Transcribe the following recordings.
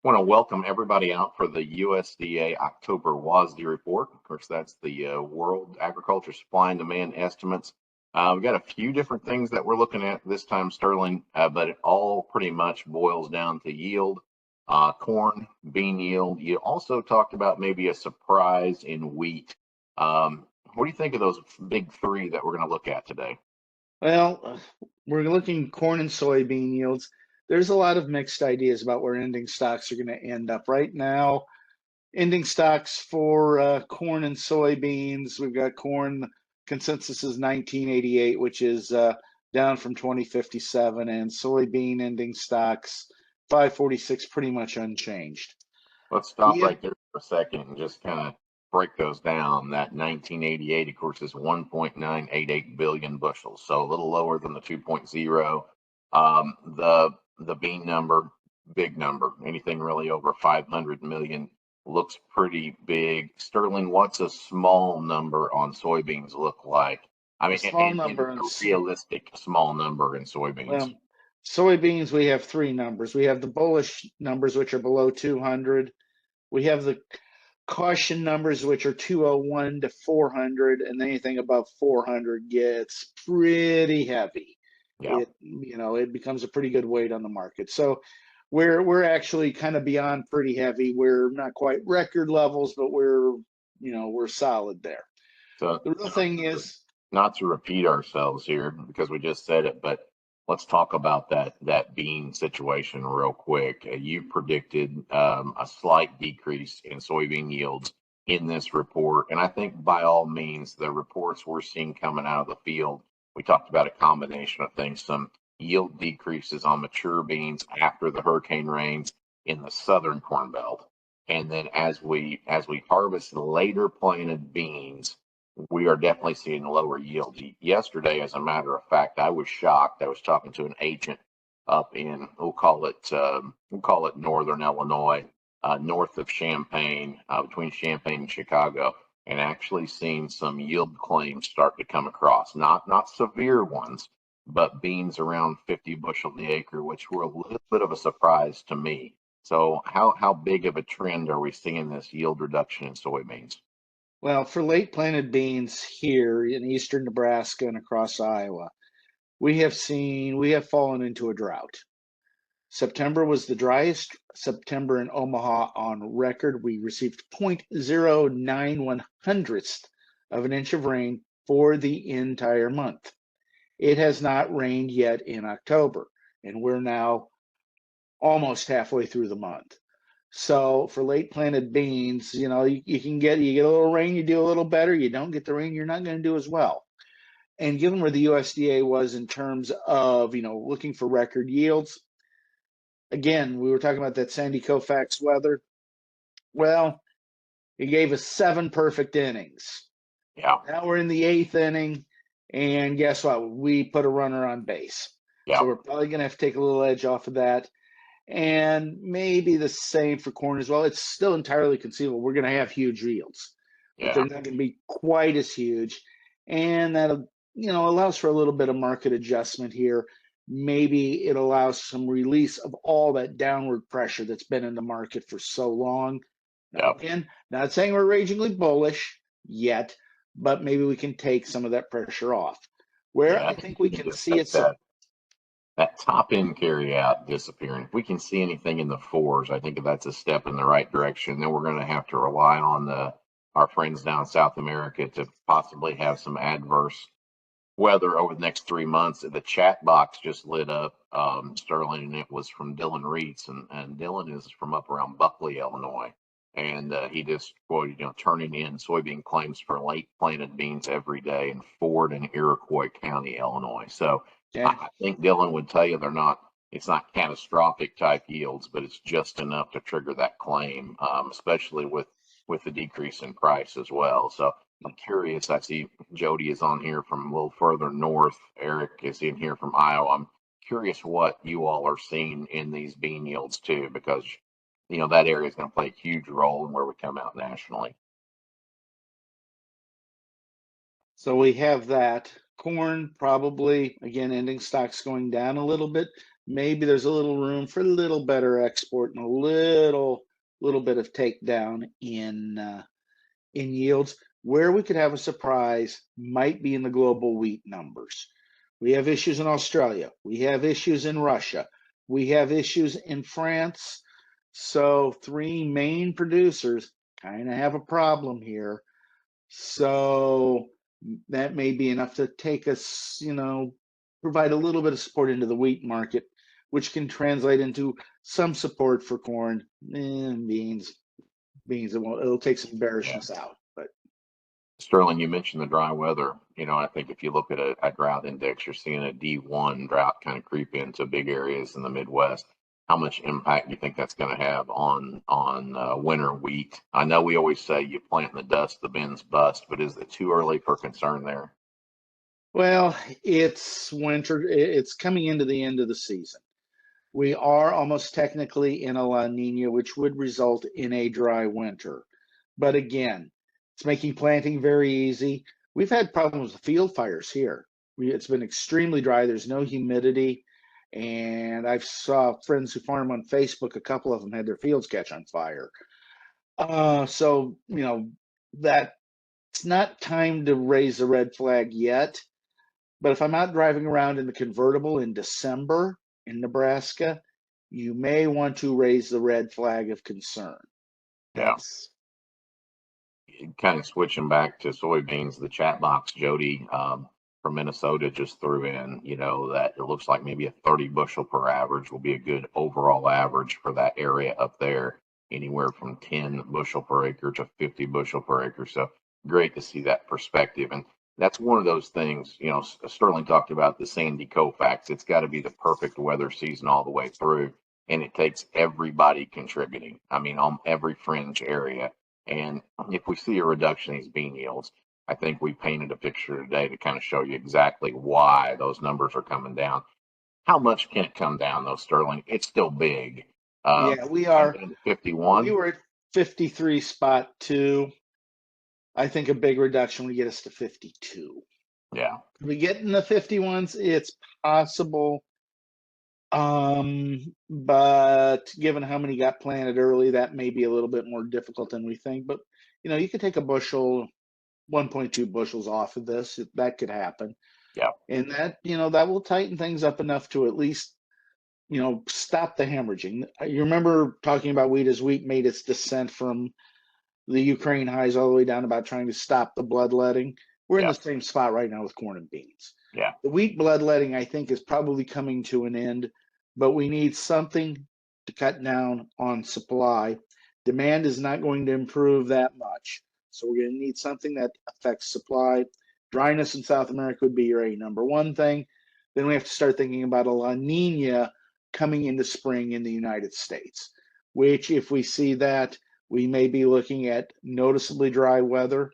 Want to welcome everybody out for the USDA October WASDE report. Of course, that's the World Agriculture Supply and Demand Estimates. We've got a few different things that we're looking at this time, Sterling, but it all pretty much boils down to yield, corn, bean yield. You also talked about maybe a surprise in wheat. What do you think of those big three that we're going to look at today? Well, we're looking corn and soybean yields. There's a lot of mixed ideas about where ending stocks are going to end up. Right now, ending stocks for corn and soybeans, we've got corn consensus is 1988, which is down from 2057, and soybean ending stocks 546, pretty much unchanged. Let's stop Yeah, right there for a second and just kind of break those down. That 1988, of course, is 1.988 billion bushels, so a little lower than the 2.0. The bean number, big number. Anything really over 500 million looks pretty big. Sterling, what's a small number on soybeans look like? I a mean, small and number. a realistic small number in soybeans. Well, soybeans, we have three numbers. We have the bullish numbers, which are below 200. We have the caution numbers, which are 201 to 400, and anything above 400 gets pretty heavy. Yeah. It becomes a pretty good weight on the market. So we're actually kind of beyond pretty heavy. We're not quite record levels, but we're solid there. So The real thing is, not to repeat ourselves here because we just said it, but let's talk about that bean situation real quick. You predicted a slight decrease in soybean yields in this report, and I think by all means, the reports we're seeing coming out of the field, we talked about a combination of things, some yield decreases on mature beans after the hurricane rains in the southern corn belt, and then as we harvest later planted beans, we are definitely seeing lower yields. Yesterday, as a matter of fact, I was shocked. I was talking to an agent up in we'll call it northern Illinois, north of Champaign, between Champaign and Chicago, and actually seeing some yield claims start to come across. Not severe ones, but beans around 50 bushel the acre, which were a little bit of a surprise to me. So how big of a trend are we seeing this yield reduction in soybeans? well, for late planted beans here in eastern Nebraska and across Iowa, we have fallen into a drought. September was the driest September in Omaha on record. We received 0.091 hundredths of an inch of rain for the entire month. It has not rained yet in October, and we're now almost halfway through the month. So for late planted beans, you get a little rain, you do a little better. You don't get the rain, you're not going to do as well. And given where the USDA was in terms of looking for record yields, again, we were talking about that Sandy Koufax weather. Well, he gave us 7 perfect innings. Yeah, Now we're in the 8th inning, and guess what? We put a runner on base. yeah, So we're probably going to have to take a little edge off of that. And maybe the same for corn as well. It's still entirely conceivable. We're going to have huge yields, but they're yeah. not going to be quite as huge. And that allows for a little bit of market adjustment here. Maybe it allows some release of all that downward pressure that's been in the market for so long. Now, Yep. again, not saying we're ragingly bullish yet, but maybe we can take some of that pressure off. Where Yeah. I think we You can just see take it. that top end carry out disappearing. If we can see anything in the fours, I think that's a step in the right direction. Then we're going to have to rely on our friends down South America to possibly have some adverse weather over the next 3 months. The chat box just lit up, Sterling, and it was from Dylan Reitz, and Dylan is from up around Buckley, Illinois. And he just quoted, turning in soybean claims for late planted beans every day in Ford and Iroquois County, Illinois. So Okay. I think Dylan would tell you it's not catastrophic type yields, but it's just enough to trigger that claim, especially with the decrease in price as well. So I'm curious. I see Jody is on here from a little further north. Eric is in here from Iowa. I'm curious what you all are seeing in these bean yields too, because that area is going to play a huge role in where we come out nationally. So we have that corn probably again ending stocks going down a little bit. maybe there's a little room for a little better export and a little bit of takedown in yields. Where we could have a surprise might be in the global wheat numbers. We have issues in Australia. We have issues in Russia. We have issues in France. So three main producers kind of have a problem here. So that may be enough to take us, provide a little bit of support into the wheat market, which can translate into some support for corn and beans. It'll take some Yeah. bearishness out. But Sterling, you mentioned the dry weather. I think if you look at a drought index, you're seeing a D1 drought kind of creep into big areas in the Midwest. How much impact do you think that's going to have on winter wheat? I know we always say you plant in the dust, the bins bust, but is it too early for concern there? well, it's winter. It's coming into the end of the season. We are almost technically in a La Nina, which would result in a dry winter. But again, it's making planting very easy. We've had problems with field fires here. It's been extremely dry. There's no humidity. And I've saw friends who farm on Facebook, a couple of them had their fields catch on fire. So, that's not time to raise the red flag yet. But if I'm out driving around in the convertible in December in Nebraska, you may want to raise the red flag of concern. Yeah. That's Kind of switching back to soybeans, the chat box, Jody from Minnesota just threw in, that it looks like maybe a 30 bushel per average will be a good overall average for that area up there, anywhere from 10 bushel per acre to 50 bushel per acre. So great to see that perspective. And that's one of those things, Sterling talked about the Sandy Koufax. It's got to be the perfect weather season all the way through. And it takes everybody contributing. I mean, on every fringe area. And if we see a reduction in these bean yields, I think we painted a picture today to kind of show you exactly why those numbers are coming down. How much can it come down, though, Sterling? It's still big. yeah, we Come are. down to We 51. were at 53.2. I think a big reduction would get us to 52. Yeah, We get in the 51s, it's possible. But given how many got planted early, that may be a little bit more difficult than we think. But you could take a bushel, 1.2 bushels off of this. That could happen. yeah, And that will tighten things up enough to at least, stop the hemorrhaging. You remember talking about wheat as wheat made its descent from the Ukraine highs all the way down about trying to stop the bloodletting. We're in yeah, the same spot right now with corn and beans. yeah, The wheat bloodletting, I think, is probably coming to an end, but we need something to cut down on supply. Demand is not going to improve that much. So we're going to need something that affects supply. Dryness in South America would be your number one thing. Then we have to start thinking about a La Nina coming into spring in the United States, which, if we see that, we may be looking at noticeably dry weather.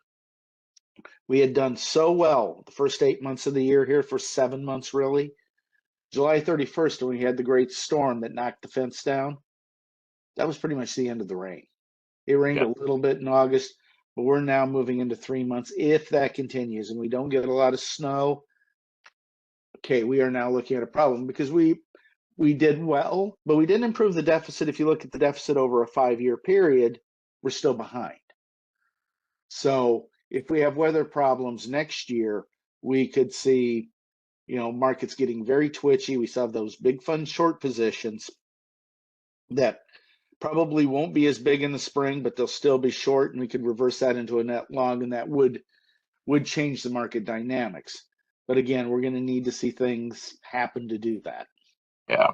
We had done so well the first 8 months of the year here, for 7 months really. July 31st, when we had the great storm that knocked the fence down, that was pretty much the end of the rain. It rained yeah, a little bit in August, but we're now moving into 3 months. If that continues and we don't get a lot of snow, okay, we are now looking at a problem, because we did well, but we didn't improve the deficit. If you look at the deficit over a 5-year period, we're still behind. So if we have weather problems next year, we could see, markets getting very twitchy. We saw those big fund short positions that probably won't be as big in the spring, but they'll still be short, and we could reverse that into a net long, and that would change the market dynamics. But again, we're going to need to see things happen to do that. yeah.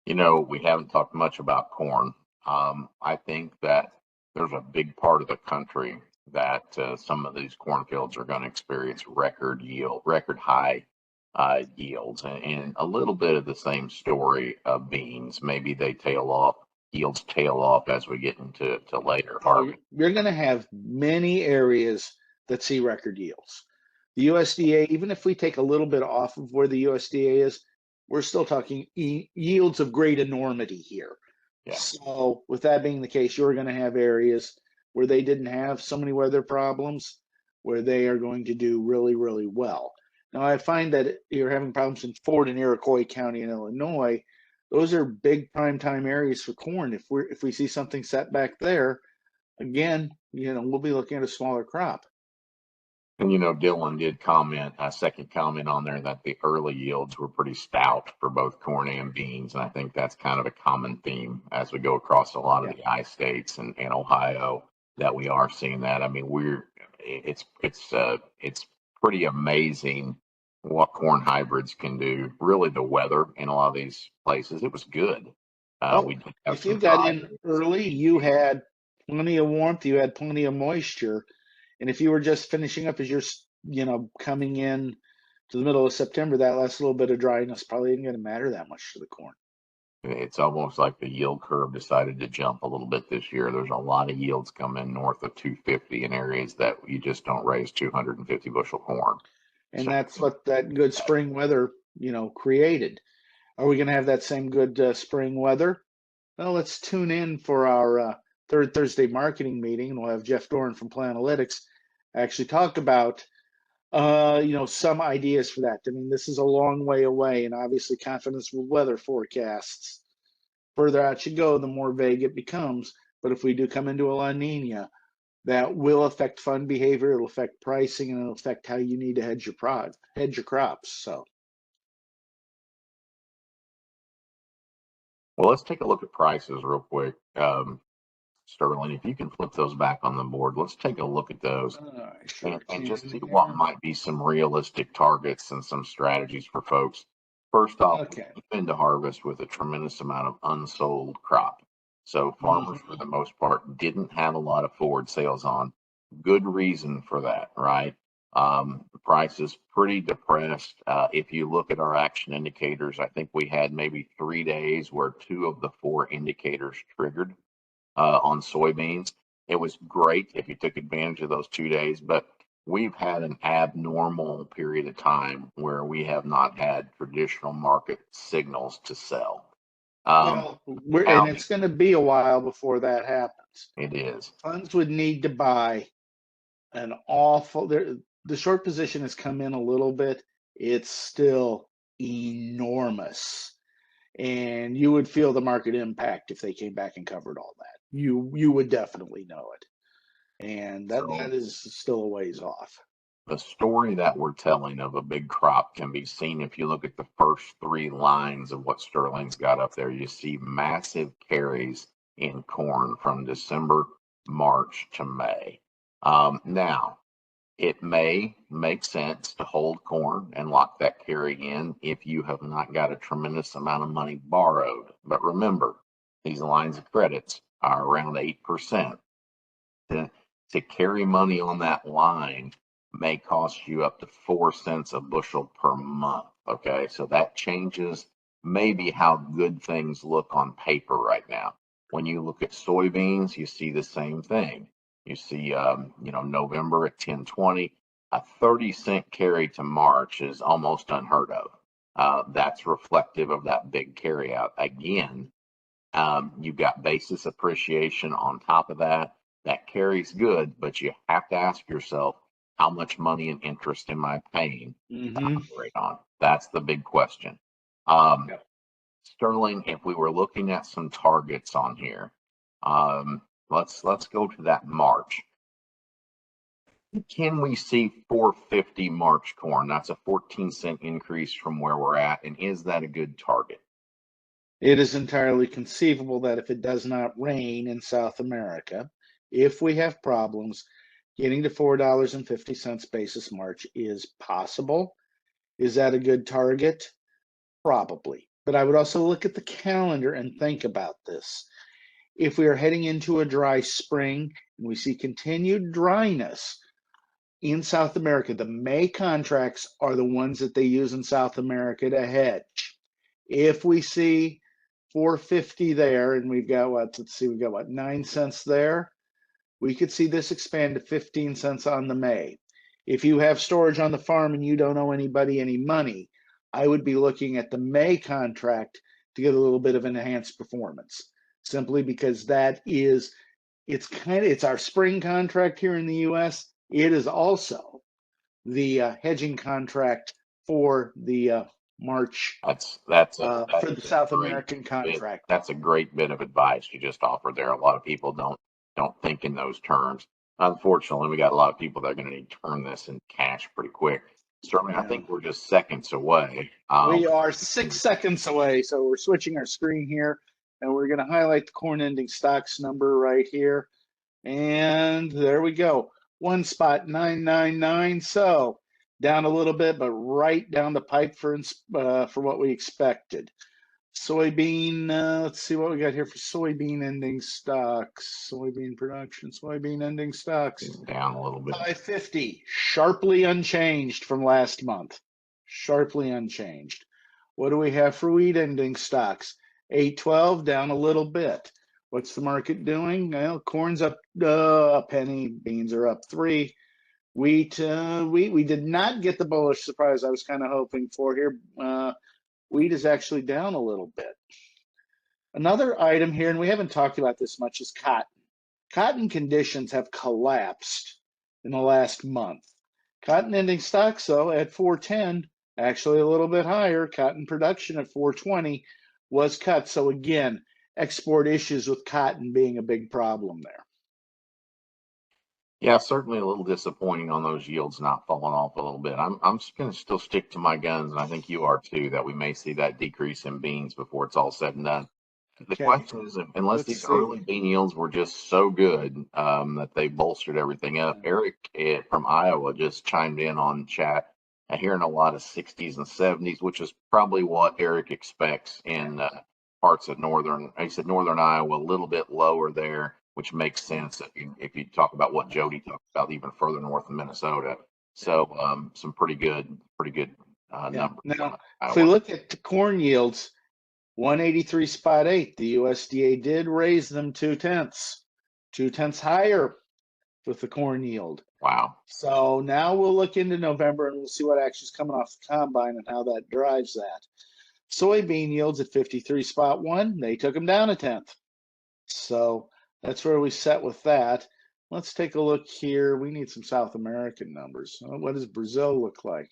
We haven't talked much about corn. I think that there's a big part of the country that some of these cornfields are going to experience record high yields, and a little bit of the same story of beans. Maybe yields tail off as we get into later harvest. You're going to have many areas that see record yields. The USDA, even if we take a little bit off of where the USDA is, we're still talking yields of great enormity here. Yeah. So with that being the case, you're going to have areas where they didn't have so many weather problems, where they are going to do really, really well. Now, I find that you're having problems in Ford and Iroquois County in Illinois. Those are big prime time areas for corn. If we see something set back there, again, we'll be looking at a smaller crop. And Dylan did comment, a second comment on there, that the early yields were pretty stout for both corn and beans. And I think that's kind of a common theme as we go across a lot of Yeah. the I states and Ohio, that we are seeing that. I mean, it's pretty amazing what corn hybrids can do. Really, the weather in a lot of these places, it was good. Well, We did have if you some got dry in days. early, you had plenty of warmth, you had plenty of moisture. And if you were just finishing up as you're, coming in to the middle of September, that last little bit of dryness probably isn't going to matter that much to the corn. It's almost like the yield curve decided to jump a little bit this year. There's a lot of yields coming north of 250 in areas that you just don't raise 250 bushel corn. And So that's what that good spring weather, created. Are we going to have that same good spring weather? Well, let's tune in for our third Thursday marketing meeting, and we'll have Jeff Doran from Planalytics actually talk about some ideas for that. I mean, this is a long way away, and obviously confidence with weather forecasts. Further out you go, the more vague it becomes. But if we do come into a La Nina, that will affect fund behavior, it'll affect pricing, and it'll affect how you need to hedge your crops. So well, let's take a look at prices real quick. Sterling, if you can flip those back on the board, let's take a look at those I sure and just can see what here. might be some realistic targets and some strategies for folks. First off, Okay. we've been to harvest with a tremendous amount of unsold crop. So farmers, for the most part, didn't have a lot of forward sales on. Good reason for that, right? The price is pretty depressed. If you look at our action indicators, I think we had maybe 3 days where 2 of the 4 indicators triggered on soybeans. It was great if you took advantage of those 2 days, but we've had an abnormal period of time where we have not had traditional market signals to sell. Well, and Counting, it's going to be a while before that happens. it is. Funds would need to buy an awful. The short position has come in a little bit. It's still enormous, and you would feel the market impact if they came back and covered all that. You would definitely know it, and that So is still a ways off. the story that we're telling of a big crop can be seen if you look at the first 3 lines of what Sterling's got up there. You see massive carries in corn from December, March to May. Now, it may make sense to hold corn and lock that carry in if you have not got a tremendous amount of money borrowed. But remember, these lines of credits are around 8%. To, to carry money on that line may cost you up to 4 cents a bushel per month. Okay, so that changes maybe how good things look on paper right now. When you look at soybeans, you see the same thing. You see, November at 10.20, a 30-cent carry to March is almost unheard of. That's reflective of that big carry out. Again, you've got basis appreciation on top of that. That carries good, but you have to ask yourself, how much money and interest am I paying to Mm-hmm. operate on? That's the big question. Um, Yep. Sterling, if we were looking at some targets on here, let's go to that March. Can we see 450 March corn? That's a 14-cent increase from where we're at. And is that a good target? It is entirely conceivable that if it does not rain in South America, if we have problems, getting to $4.50 basis March is possible. Is that a good target? Probably. But I would also look at the calendar and think about this. If we are heading into a dry spring and we see continued dryness in South America, the May contracts are the ones that they use in South America to hedge. If we see 450 there, and we've got what? Let's see, we've got what, 9 cents there. We could see this expand to 15 cents on the May. If you have storage on the farm and you don't owe anybody any money, I would be looking at the May contract to get a little bit of enhanced performance, simply because it's our spring contract here in the U.S. It is also the hedging contract for the March That's for the a South great American bit. contract. That's a great bit of advice you just offered there. A lot of people don't think in those terms. Unfortunately, we got a lot of people that are going to need to turn this in cash pretty quick. Certainly, I Yeah. think we're just seconds away. We are 6 seconds away, so we're switching our screen here, and we're going to highlight the corn ending stocks number right here. And there we go. 1.999. So down a little bit, but right down the pipe for what we expected. Soybean, let's see what we got here for soybean ending stocks. Soybean production, soybean ending stocks. Down a little bit. 550, sharply unchanged from last month. Sharply unchanged. What do we have for wheat ending stocks? 812, down a little bit. What's the market doing? Well, corn's up a penny, beans are up 3. Wheat, we did not get the bullish surprise I was kind of hoping for here. Wheat is actually down a little bit. Another item here, and we haven't talked about this much, is cotton. Cotton conditions have collapsed in the last month. Cotton ending stocks, though, at 410, actually a little bit higher. Cotton production at 420 was cut. So again, export issues with cotton being a big problem there. Yeah, certainly a little disappointing on those yields not falling off a little bit. I'm going to still stick to my guns, and I think you are too, that we may see that decrease in beans before it's all said and done. The Okay, question is, unless let's these see. early bean yields were just so good that they bolstered everything up. Eric from Iowa just chimed in on chat, hearing a lot of 60s and 70s, which is probably what Eric expects in parts of northern. He said northern Iowa, a little bit lower there, which makes sense if you talk about what Jody talked about, even further north in Minnesota. So some pretty good numbers. Now, if we look at the corn yields, 183.8, the USDA did raise them 2/10 higher with the corn yield. Wow. So now we'll look into November and we'll see what action's coming off the combine and how that drives that. Soybean yields at 53.1, they took them down 1/10. So that's where we set with that. Let's take a look here. We need some South American numbers. What does Brazil look like?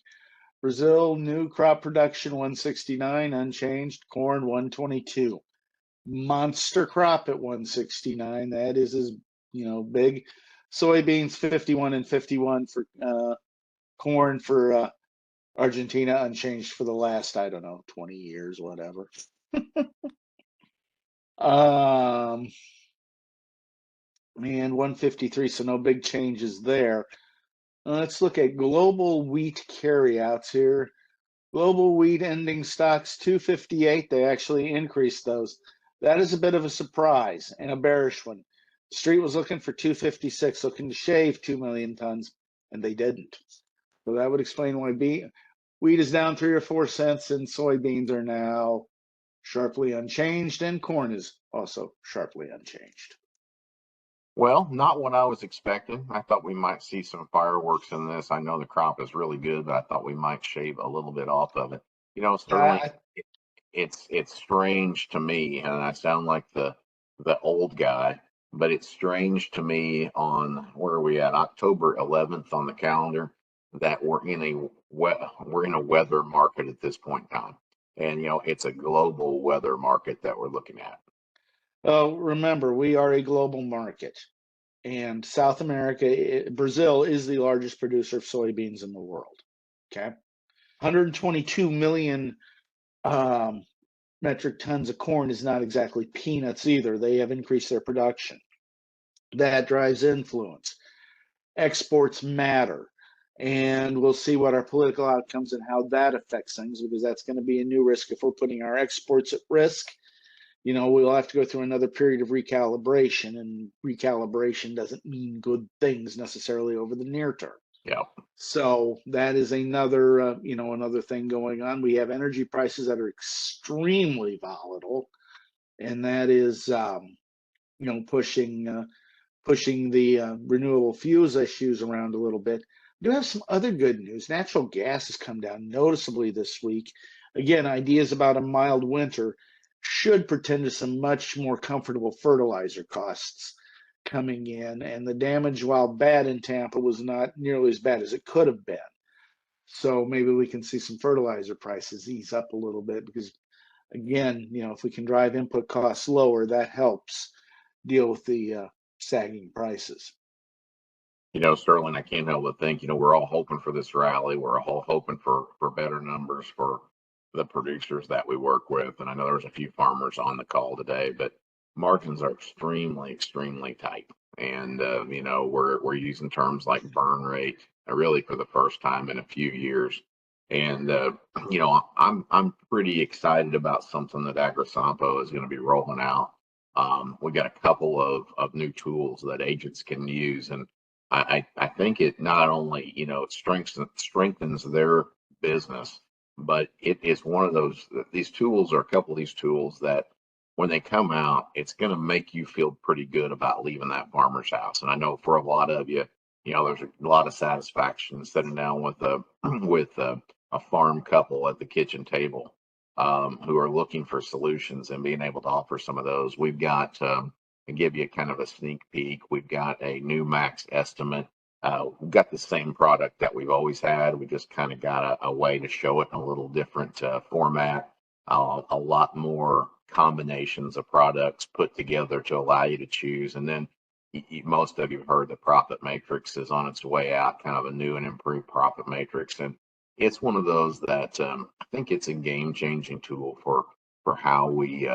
Brazil, new crop production 169, unchanged. Corn 122. Monster crop at 169. That is as big. Soybeans 51 and 51 for corn for Argentina, unchanged for the last, I don't know, 20 years, whatever. Man, 153, so no big changes there. Let's look at global wheat carryouts here. Global wheat ending stocks 258. They actually increased those. That is a bit of a surprise and a bearish one. The street was looking for 256, looking to shave 2 million tons, and they didn't. So that would explain why wheat is down 3 or 4 cents, and soybeans are now sharply unchanged, and corn is also sharply unchanged. Well, not what I was expecting. I thought we might see some fireworks in this. I know the crop is really good, but I thought we might shave a little bit off of it. Sterling, it's strange to me, and I sound like the old guy, but it's strange to me on where are we at October 11th on the calendar that we're in a weather market at this point in time, and it's a global weather market that we're looking at. Well, remember, we are a global market, and South America, Brazil is the largest producer of soybeans in the world. Okay, 122 million metric tons of corn is not exactly peanuts either. They have increased their production. That drives influence. Exports matter. And we'll see what our political outcomes and how that affects things, because that's going to be a new risk if we're putting our exports at risk. We'll have to go through another period of recalibration, and recalibration doesn't mean good things necessarily over the near term. Yeah. So that is another, another thing going on. We have energy prices that are extremely volatile, and that is, pushing the renewable fuels issues around a little bit. We do have some other good news. Natural gas has come down noticeably this week. Again, ideas about a mild winter should portend to some much more comfortable fertilizer costs coming in, and the damage, while bad in Tampa, was not nearly as bad as it could have been. So maybe we can see some fertilizer prices ease up a little bit because, again, if we can drive input costs lower, that helps deal with the sagging prices. Sterling, I can't help but think, we're all hoping for this rally. We're all hoping for better numbers for the producers that we work with. And I know there's a few farmers on the call today, but margins are extremely, extremely tight. And, we're using terms like burn rate really for the first time in a few years. And, I'm pretty excited about something that AgriSompo is going to be rolling out. We got a couple of new tools that agents can use. And I think it not only, it strengthens their business, but it is one of these tools, or a couple of these tools, that when they come out, it's going to make you feel pretty good about leaving that farmer's house. And I know for a lot of you, there's a lot of satisfaction sitting down with a with a farm couple at the kitchen table, who are looking for solutions and being able to offer some of those. We've got to give you kind of a sneak peek, we've got a new max estimate. We've got the same product that we've always had. We just kind of got a way to show it in a little different format. A lot more combinations of products put together to allow you to choose. And then most of you have heard the profit matrix is on its way out, kind of a new and improved profit matrix. And it's one of those that I think it's a game-changing tool for how we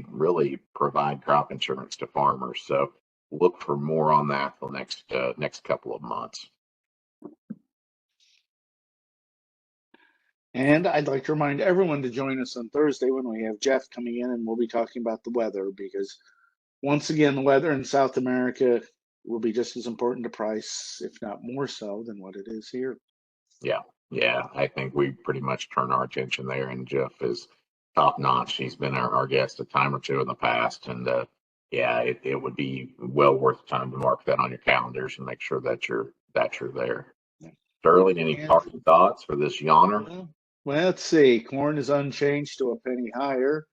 really provide crop insurance to farmers. So look for more on that for the next couple of months. And I'd like to remind everyone to join us on Thursday when we have Jeff coming in, and we'll be talking about the weather, because once again, the weather in South America will be just as important to price, if not more so, than what it is here. Yeah, I think we pretty much turn our attention there, and Jeff is top notch. He's been our guest a time or two in the past, and yeah, it would be well worth the time to mark that on your calendars and make sure that you're there. Sterling, any parting thoughts for this yawner? Well, let's see. Corn is unchanged to a penny higher.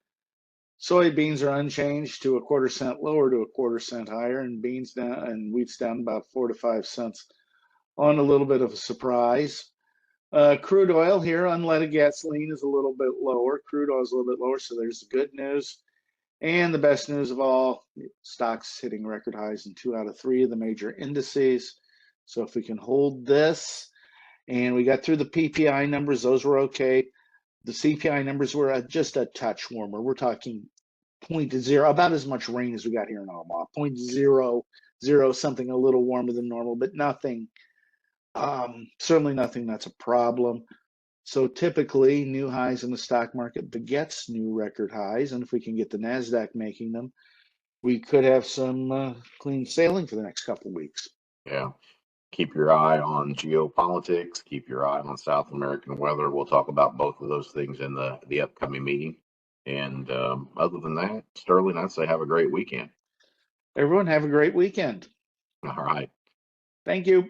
Soybeans are unchanged to a quarter-cent lower to a quarter-cent higher, and beans down and wheat's down about 4 to 5 cents on a little bit of a surprise. Crude oil here, unleaded gasoline is a little bit lower. Crude oil is a little bit lower, so there's the good news. And the best news of all, stocks hitting record highs in 2 out of 3 of the major indices. So if we can hold this, and we got through the PPI numbers, those were okay. The CPI numbers were just a touch warmer. We're talking 0.0, about as much rain as we got here in Omaha, 0.00, something a little warmer than normal, but nothing, certainly nothing that's a problem. So typically, new highs in the stock market begets new record highs, and if we can get the NASDAQ making them, we could have some clean sailing for the next couple of weeks. Yeah. Keep your eye on geopolitics. Keep your eye on South American weather. We'll talk about both of those things in the upcoming meeting. And other than that, Sterling, I'd say have a great weekend. Everyone have a great weekend. All right. Thank you.